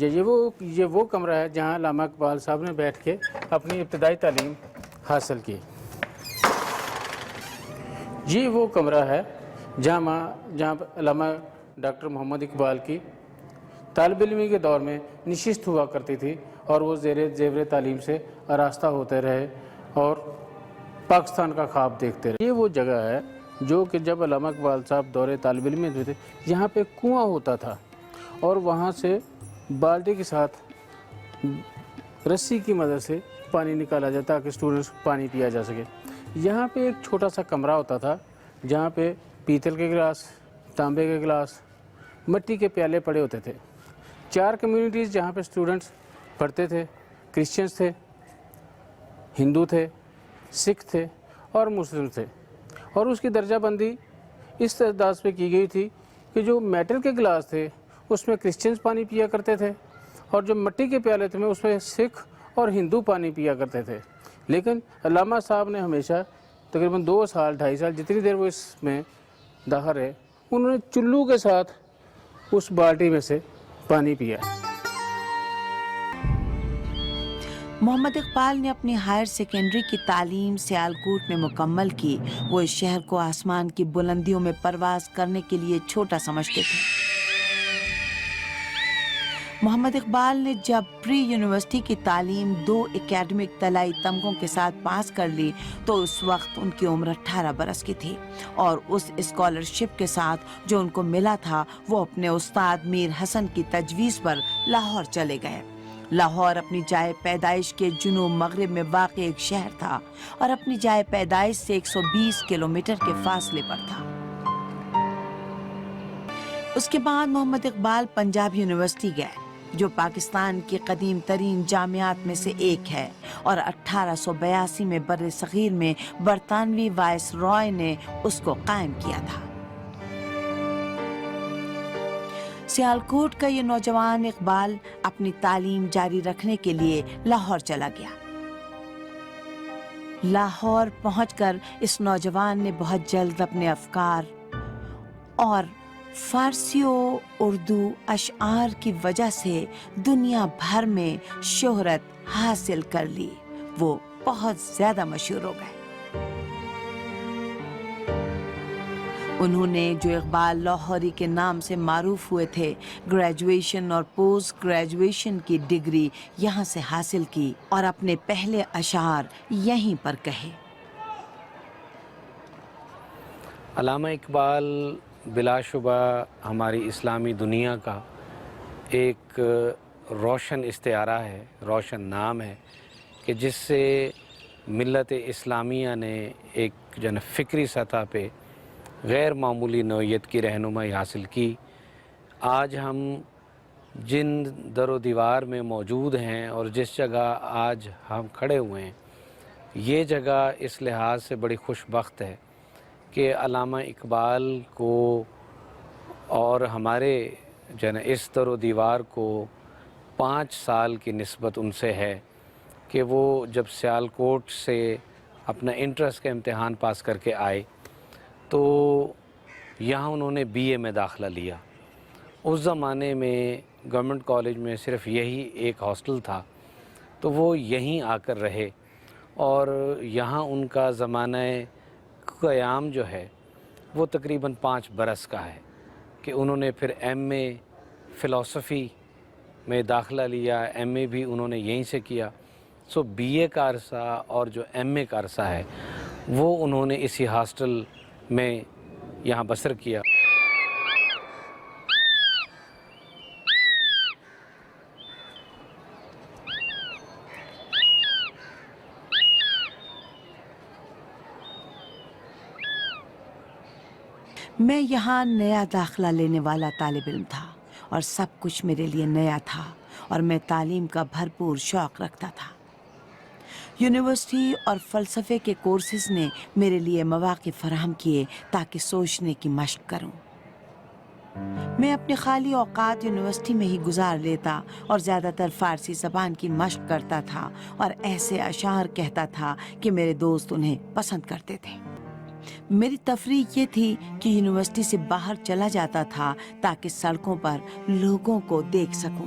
یہ وہ کمرہ ہے جہاں علامہ اقبال صاحب نے بیٹھ کے اپنی ابتدائی تعلیم حاصل کی۔ یہ وہ کمرہ ہے جہاں علامہ ڈاکٹر محمد اقبال کی طالب علمی کے دور میں نشست ہوا کرتی تھی اور وہ زیور تعلیم سے آراستہ ہوتے رہے اور پاکستان کا خواب دیکھتے رہے۔ یہ وہ جگہ ہے جو کہ جب علامہ اقبال صاحب دور طالب علم میں تھے، یہاں پہ کنواں ہوتا تھا اور وہاں سے بالٹی کے ساتھ رسی کی مدد سے پانی نکالا جاتا تاکہ اسٹوڈنٹس پانی پیا جا سکے۔ یہاں پہ ایک چھوٹا سا کمرہ ہوتا تھا جہاں پہ پیتل کے گلاس، تانبے کے گلاس، مٹی کے پیالے پڑے ہوتے تھے۔ 4 کمیونٹیز جہاں پہ اسٹوڈنٹس پڑھتے تھے، کرسچنس تھے، ہندو تھے، سکھ تھے اور مسلم تھے، اور اس کی درجہ بندی اس انداز پہ کی گئی تھی کہ جو میٹل کے گلاس تھے اس میں کرسچنس پانی پیا کرتے تھے اور جو مٹی کے پیالے تھے اس میں سکھ اور ہندو پانی پیا کرتے تھے۔ لیکن علامہ صاحب نے ہمیشہ تقریباً 2 سال 2.5 سال جتنی دیر وہ اس میں داخل رہے، انہوں نے چلو کے ساتھ اس بالٹی میں سے پانی پیا۔ محمد اقبال نے اپنی ہائر سیکنڈری کی تعلیم سیالکوٹ میں مکمل کی۔ وہ اس شہر کو آسمان کی بلندیوں میں پرواز کرنے کے لیے چھوٹا سمجھتے تھے۔ محمد اقبال نے جب پری یونیورسٹی کی تعلیم 2 اکیڈمک طلائی تمغوں کے ساتھ پاس کر لی تو اس وقت ان کی عمر 18 برس کی تھی، اور اس اسکالرشپ کے ساتھ جو ان کو ملا تھا وہ اپنے استاد میر حسن کی تجویز پر لاہور چلے گئے۔ لاہور اپنی جائے پیدائش کے جنوب مغرب میں واقع ایک شہر تھا اور اپنی جائے پیدائش سے 120 کلومیٹر کے فاصلے پر تھا۔ اس کے بعد محمد اقبال پنجاب یونیورسٹی گئے جو پاکستان کی قدیم ترین جامعات میں سے ایک ہے، اور 1882 میں بر صغیر میں برطانوی وائس رائے نے اس کو قائم کیا تھا۔ سیالکوٹ کا یہ نوجوان اقبال اپنی تعلیم جاری رکھنے کے لیے لاہور چلا گیا۔ لاہور پہنچ کر اس نوجوان نے بہت جلد اپنے افکار اور فارسی و اردو اشعار کی وجہ سے دنیا بھر میں شہرت حاصل کر لی۔ وہ بہت زیادہ مشہور ہو گئے۔ انہوں نے جو اقبال لاہوری کے نام سے معروف ہوئے تھے، گریجویشن اور پوسٹ گریجویشن کی ڈگری یہاں سے حاصل کی اور اپنے پہلے اشعار یہیں پر کہے۔ علامہ اقبال بلا شبہ ہماری اسلامی دنیا کا ایک روشن استعارہ ہے، روشن نام ہے کہ جس سے ملت اسلامیہ نے ایک فکری سطح پہ غیر معمولی نوعیت کی رہنمائی حاصل کی۔ آج ہم جن در و دیوار میں موجود ہیں اور جس جگہ آج ہم کھڑے ہوئے ہیں، یہ جگہ اس لحاظ سے بڑی خوش بخت ہے کہ علامہ اقبال کو اور ہمارے اس در و دیوار کو 5 سال کی نسبت ان سے ہے کہ وہ جب سیالکوٹ سے اپنا انٹرنس کا امتحان پاس کر کے آئے تو یہاں انہوں نے BA میں داخلہ لیا۔ اس زمانے میں گورنمنٹ کالج میں صرف یہی ایک ہاسٹل تھا، تو وہ یہیں آ کر رہے، اور یہاں ان کا زمانہ قیام جو ہے وہ تقریباً 5 برس کا ہے کہ انہوں نے پھر MA فلسفی میں داخلہ لیا، MA بھی انہوں نے یہیں سے کیا۔ سو BA کا عرصہ اور جو MA کا عرصہ ہے وہ انہوں نے اسی ہاسٹل میں یہاں بسر کیا۔ میں یہاں نیا داخلہ لینے والا طالب علم تھا اور سب کچھ میرے لیے نیا تھا، اور میں تعلیم کا بھرپور شوق رکھتا تھا۔ یونیورسٹی اور فلسفے کے کورسز نے میرے لیے مواقع فراہم کیے تاکہ سوچنے کی مشق کروں۔ میں اپنے خالی اوقات یونیورسٹی میں ہی گزار لیتا اور زیادہ تر فارسی زبان کی مشق کرتا تھا اور ایسے اشعار کہتا تھا کہ میرے دوست انہیں پسند کرتے تھے۔ میری تفریح یہ تھی کہ یونیورسٹی سے باہر چلا جاتا تھا تاکہ سڑکوں پر لوگوں کو دیکھ سکوں۔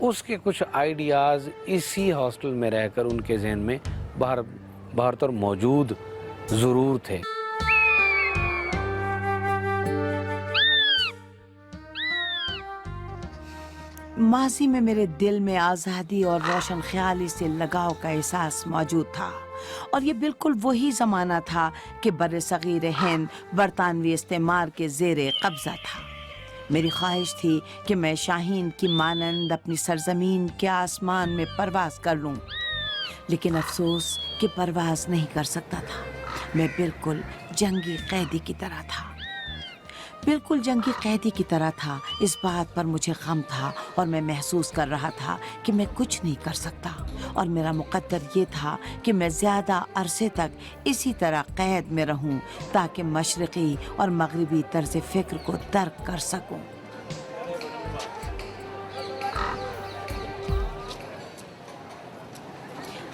اس کے کچھ آئیڈیاز اسی ہاسٹل میں رہ کر ان کے ذہن میں باہر تو موجود ضرور تھے۔ ماضی میں میرے دل میں آزادی اور روشن خیالی سے لگاؤ کا احساس موجود تھا، اور یہ بالکل وہی زمانہ تھا کہ بر صغیر ہند برطانوی استعمار کے زیر قبضہ تھا۔ میری خواہش تھی کہ میں شاہین کی مانند اپنی سرزمین کے آسمان میں پرواز کر لوں، لیکن افسوس کہ پرواز نہیں کر سکتا تھا۔ میں بالکل جنگی قیدی کی طرح تھا، بالکل جنگی قیدی کی طرح تھا۔ اس بات پر مجھے غم تھا اور میں محسوس کر رہا تھا کہ میں کچھ نہیں کر سکتا، اور میرا مقدر یہ تھا کہ میں زیادہ عرصے تک اسی طرح قید میں رہوں تاکہ مشرقی اور مغربی طرز فکر کو درک کر سکوں۔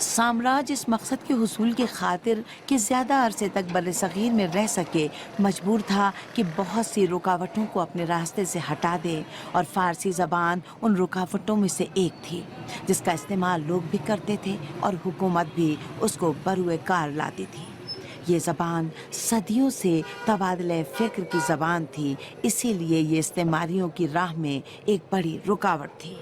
سامراج اس مقصد کے حصول کی خاطر کہ زیادہ عرصے تک بر صغیر میں رہ سکے مجبور تھا کہ بہت سی رکاوٹوں کو اپنے راستے سے ہٹا دے، اور فارسی زبان ان رکاوٹوں میں سے ایک تھی جس کا استعمال لوگ بھی کرتے تھے اور حکومت بھی اس کو بروئے کار لاتی تھی۔ یہ زبان صدیوں سے تبادلہ فکر کی زبان تھی، اسی لیے یہ استعماریوں کی راہ میں ایک بڑی رکاوٹ تھی۔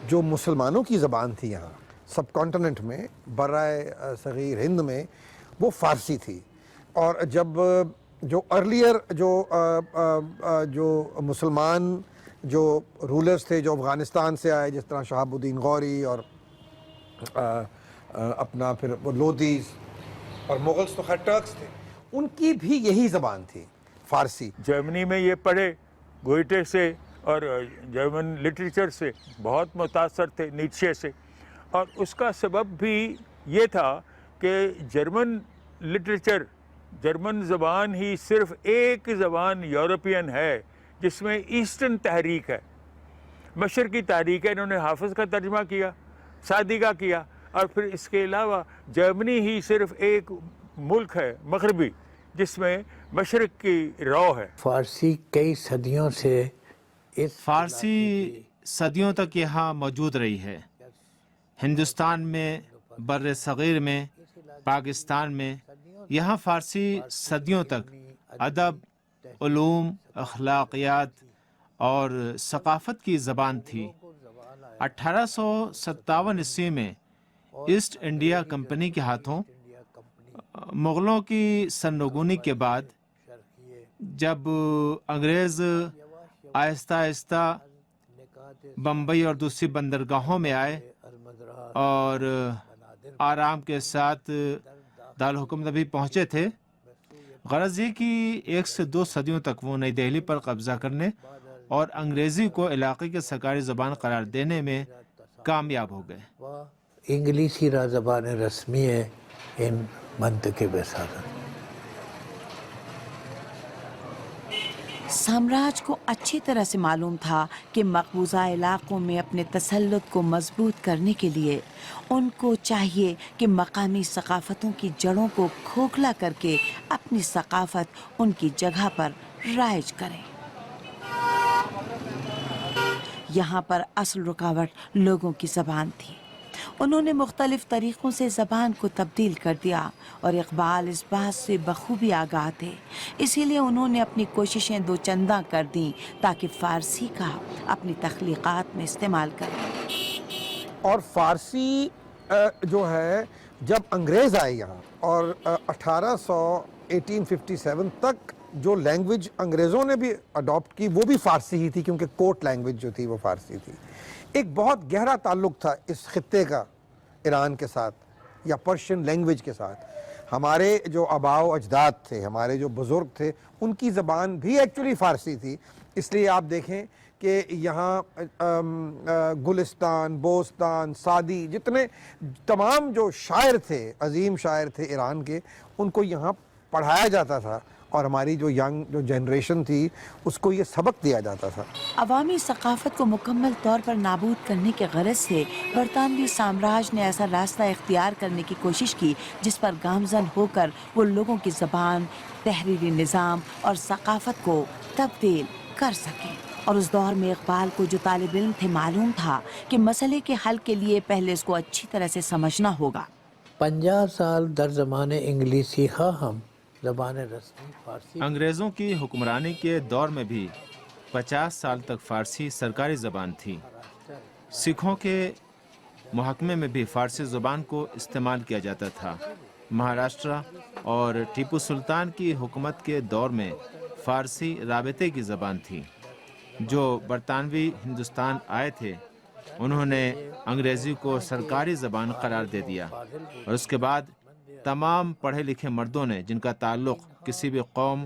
جو مسلمانوں کی زبان تھی یہاں سب کانٹیننٹ میں، برائے صغیر ہند میں، وہ فارسی تھی۔ اور جب جو ارلیئر جو مسلمان جو رولرز تھے جو افغانستان سے آئے، جس طرح شہاب الدین غوری اور اپنا پھر لودھیز اور مغلز تو خیر ٹرکس تھے، ان کی بھی یہی زبان تھی، فارسی۔ جرمنی میں یہ پڑھے، گوئٹے سے اور جرمن لٹریچر سے بہت متاثر تھے، نیچے سے، اور اس کا سبب بھی یہ تھا کہ جرمن لٹریچر، جرمن زبان ہی صرف ایک زبان یورپین ہے جس میں ایسٹرن تحریک ہے، مشرقی تحریک ہے۔ انہوں نے حافظ کا ترجمہ کیا، سعدی کا کیا، اور پھر اس کے علاوہ جرمنی ہی صرف ایک ملک ہے مغربی جس میں مشرق کی رو ہے۔ فارسی کئی صدیوں سے فارسی صدیوں تک یہاں موجود رہی ہے، ہندوستان میں، بر صغیر میں، پاکستان میں۔ یہاں فارسی صدیوں تک ادب، علوم، اخلاقیات اور ثقافت کی زبان تھی۔ 1857 عیسوی میں ایسٹ انڈیا کمپنی کے ہاتھوں مغلوں کی سرنگونی کے بعد جب انگریز آہستہ آہستہ بمبئی اور دوسری بندرگاہوں میں آئے اور آرام کے ساتھ دارالحکومت بھی پہنچے تھے، غرض یہ کہ 1 سے 2 صدیوں تک وہ نئی دہلی پر قبضہ کرنے اور انگریزی کو علاقے کی سرکاری زبان قرار دینے میں کامیاب ہو گئے۔ انگلیسی زبان رسمی ہے ان منطقے وساطت۔ سامراج کو اچھی طرح سے معلوم تھا کہ مقبوضہ علاقوں میں اپنے تسلط کو مضبوط کرنے کے لیے ان کو چاہیے کہ مقامی ثقافتوں کی جڑوں کو کھوکھلا کر کے اپنی ثقافت ان کی جگہ پر رائج کریں۔ یہاں پر اصل رکاوٹ لوگوں کی زبان تھی۔ انہوں نے مختلف طریقوں سے زبان کو تبدیل کر دیا، اور اقبال اس بات سے بخوبی آگاہ تھے، اسی لیے انہوں نے اپنی کوششیں 2 چنداں کر دیں تاکہ فارسی کا اپنی تخلیقات میں استعمال کریں۔ اور فارسی جو ہے جب انگریز آئے یہاں اور 1857 تک جو لینگویج انگریزوں نے بھی اڈاپٹ کی وہ بھی فارسی ہی تھی، کیونکہ کورٹ لینگویج جو تھی وہ فارسی تھی۔ ایک بہت گہرا تعلق تھا اس خطے کا ایران کے ساتھ یا پرشین لینگویج کے ساتھ۔ ہمارے جو آباء و اجداد تھے، ہمارے جو بزرگ تھے، ان کی زبان بھی ایکچولی فارسی تھی۔ اس لیے آپ دیکھیں کہ یہاں گلستان، بوستان، سعدی، جتنے تمام جو شاعر تھے، عظیم شاعر تھے ایران کے، ان کو یہاں پڑھایا جاتا تھا، اور ہماری جو ینگ جو جنریشن تھی اس کو یہ سبق دیا جاتا تھا۔ عوامی ثقافت کو مکمل طور پر نابود کرنے کے غرض سے برطانوی سامراج نے ایسا راستہ اختیار کرنے کی کوشش کی جس پر گامزن ہو کر وہ لوگوں کی زبان، تحریری نظام اور ثقافت کو تبدیل کر سکیں۔ اور اس دور میں اقبال کو جو طالب علم تھے معلوم تھا کہ مسئلے کے حل کے لیے پہلے اس کو اچھی طرح سے سمجھنا ہوگا۔ 50 سال در زمان انگلیسی خواہ ہم زبان رسمی فارسی انگریزوں کی حکمرانی کے دور میں بھی 50 سال تک فارسی سرکاری زبان تھی۔ سکھوں کے محکمے میں بھی فارسی زبان کو استعمال کیا جاتا تھا۔ مہاراشٹرا اور ٹیپو سلطان کی حکومت کے دور میں فارسی رابطے کی زبان تھی۔ جو برطانوی ہندوستان آئے تھے انہوں نے انگریزی کو سرکاری زبان قرار دے دیا، اور اس کے بعد تمام پڑھے لکھے مردوں نے جن کا تعلق کسی بھی قوم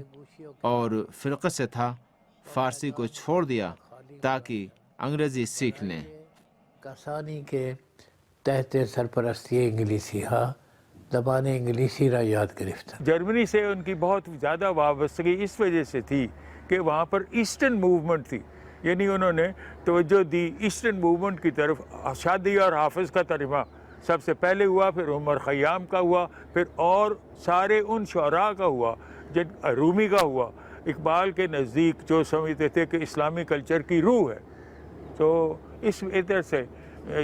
اور فرقے سے تھا فارسی کو چھوڑ دیا تاکہ انگریزی سیکھ لیں۔ کسانی کے تحت سرپرستی انگلیسی ہا زبان انگلیسی را یاد گرفتن۔ جرمنی سے ان کی بہت زیادہ وابستگی اس وجہ سے تھی کہ وہاں پر ایسٹرن موومنٹ تھی، یعنی انہوں نے توجہ دی ایسٹرن موومنٹ کی طرف۔ شادی اور حافظ کا ترجمہ سب سے پہلے ہوا، پھر عمر خیام کا ہوا، پھر اور سارے ان شعراء کا ہوا، رومی کا ہوا۔ اقبال کے نزدیک جو سمجھتے تھے کہ اسلامی کلچر کی روح ہے، تو اس اعتبار سے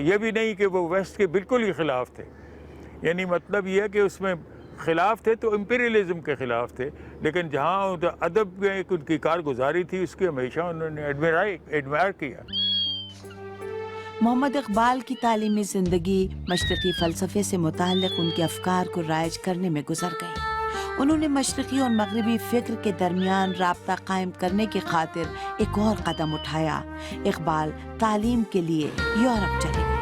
یہ بھی نہیں کہ وہ ویسٹ کے بالکل ہی خلاف تھے، یعنی مطلب یہ ہے کہ اس میں خلاف تھے تو امپیریلزم کے خلاف تھے، لیکن جہاں ادب میں ان کی کارگزاری تھی اس کی ہمیشہ انہوں نے ایڈمائر کیا۔ محمد اقبال کی تعلیمی زندگی مشرقی فلسفے سے متعلق ان کے افکار کو رائج کرنے میں گزر گئی۔ انہوں نے مشرقی اور مغربی فکر کے درمیان رابطہ قائم کرنے کی خاطر ایک اور قدم اٹھایا۔ اقبال تعلیم کے لیے یورپ چلے گئے۔